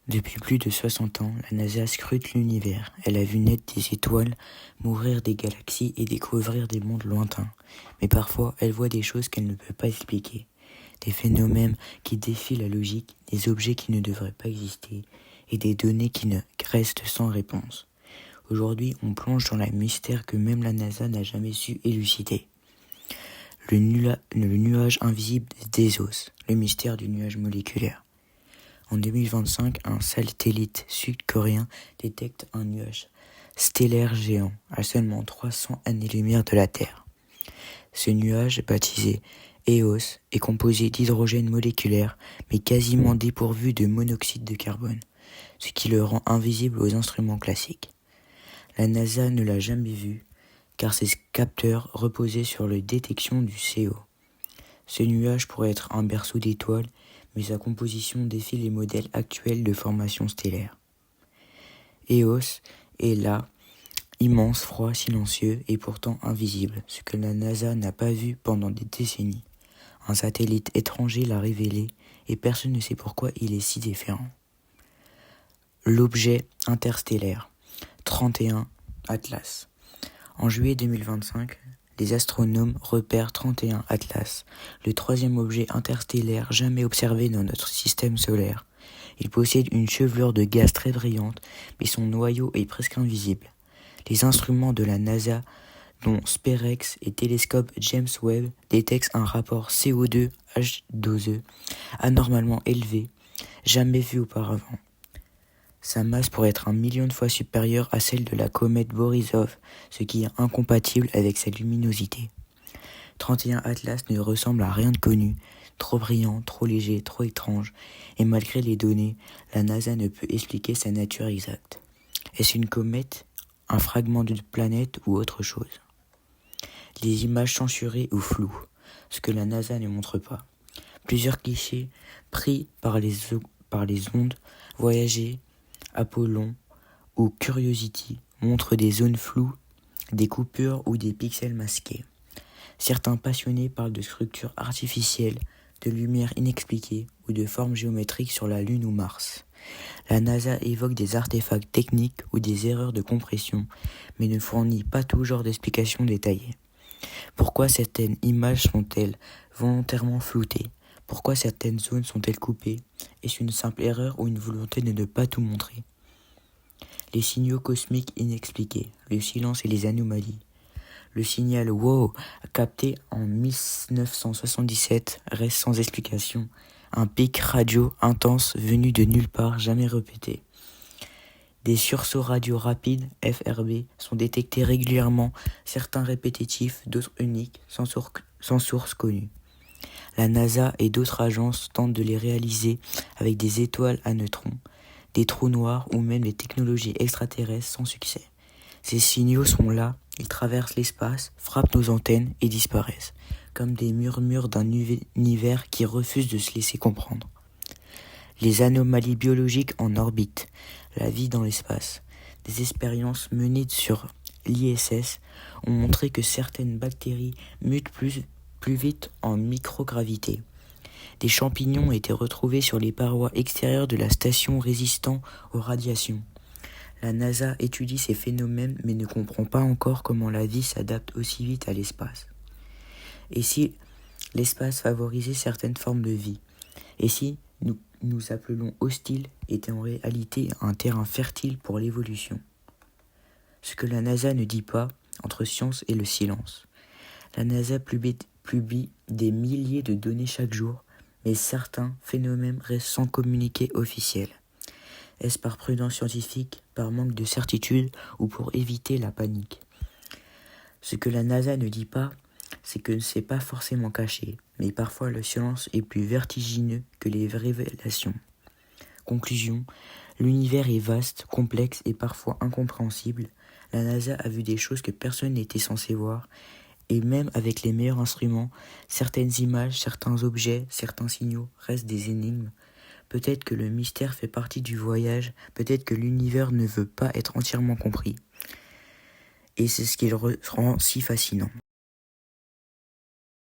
Depuis plus de 60 ans, la NASA scrute l'univers. Elle a vu naître des étoiles, mourir des galaxies et découvrir des mondes lointains. Mais parfois, elle voit des choses qu'elle ne peut pas expliquer. Des phénomènes qui défient la logique, des objets qui ne devraient pas exister et des données qui ne restent sans réponse. Aujourd'hui, on plonge dans le mystère que même la NASA n'a jamais su élucider. Le nuage invisible d'Ezos, le mystère du nuage moléculaire. En 2025, un satellite sud-coréen détecte un nuage stellaire géant à seulement 300 années-lumière de la Terre. Ce nuage, baptisé EOS, est composé d'hydrogène moléculaire, mais quasiment dépourvu de monoxyde de carbone, ce qui le rend invisible aux instruments classiques. La NASA ne l'a jamais vu, car ses capteurs reposaient sur la détection du CO. Ce nuage pourrait être un berceau d'étoiles, mais sa composition défie les modèles actuels de formation stellaire. EOS est là, immense, froid, silencieux et pourtant invisible, ce que la NASA n'a pas vu pendant des décennies. Un satellite étranger l'a révélé et personne ne sait pourquoi il est si différent. L'objet interstellaire 31 Atlas. En juillet 2025, les astronomes repèrent 31 Atlas, le troisième objet interstellaire jamais observé dans notre système solaire. Il possède une chevelure de gaz très brillante, mais son noyau est presque invisible. Les instruments de la NASA, dont Sperex et télescope James Webb, détectent un rapport CO2 H2O anormalement élevé, jamais vu auparavant. Sa masse pourrait être 1 million de fois supérieure à celle de la comète Borisov, ce qui est incompatible avec sa luminosité. 31 Atlas ne ressemble à rien de connu, trop brillant, trop léger, trop étrange, et malgré les données, la NASA ne peut expliquer sa nature exacte. Est-ce une comète, un fragment de planète ou autre chose? Les images censurées ou floues, ce que la NASA ne montre pas. Plusieurs clichés pris par les ondes voyagées, Apollon ou Curiosity montrent des zones floues, des coupures ou des pixels masqués. Certains passionnés parlent de structures artificielles, de lumière inexpliquée ou de formes géométriques sur la Lune ou Mars. La NASA évoque des artefacts techniques ou des erreurs de compression, mais ne fournit pas toujours d'explications détaillées. Pourquoi certaines images sont-elles volontairement floutées? Pourquoi certaines zones sont-elles coupées? Est-ce une simple erreur ou une volonté de ne pas tout montrer? Les signaux cosmiques inexpliqués, le silence et les anomalies. Le signal WOW capté en 1977 reste sans explication. Un pic radio intense venu de nulle part, jamais répété. Des sursauts radio rapides, FRB, sont détectés régulièrement, certains répétitifs, d'autres uniques, sans source connue. La NASA et d'autres agences tentent de les réaliser avec des étoiles à neutrons, des trous noirs ou même des technologies extraterrestres sans succès. Ces signaux sont là, ils traversent l'espace, frappent nos antennes et disparaissent, comme des murmures d'un univers qui refuse de se laisser comprendre. Les anomalies biologiques en orbite, la vie dans l'espace. Des expériences menées sur l'ISS ont montré que certaines bactéries mutent plus vite en microgravité. Des champignons ont été retrouvés sur les parois extérieures de la station résistant aux radiations. La NASA étudie ces phénomènes mais ne comprend pas encore comment la vie s'adapte aussi vite à l'espace. Et si l'espace favorisait certaines formes de vie? Et si nous appelons hostile était en réalité un terrain fertile pour l'évolution? Ce que la NASA ne dit pas, entre science et le silence. La NASA publie des milliers de données chaque jour, mais certains phénomènes restent sans communiqué officiel. Est-ce par prudence scientifique, par manque de certitude ou pour éviter la panique? Ce que la NASA ne dit pas, c'est que c'est pas forcément caché, mais parfois le silence est plus vertigineux que les révélations. Conclusion, l'univers est vaste, complexe et parfois incompréhensible. La NASA a vu des choses que personne n'était censé voir, et même avec les meilleurs instruments, certaines images, certains objets, certains signaux restent des énigmes. Peut-être que le mystère fait partie du voyage, peut-être que l'univers ne veut pas être entièrement compris. Et c'est ce qui le rend si fascinant.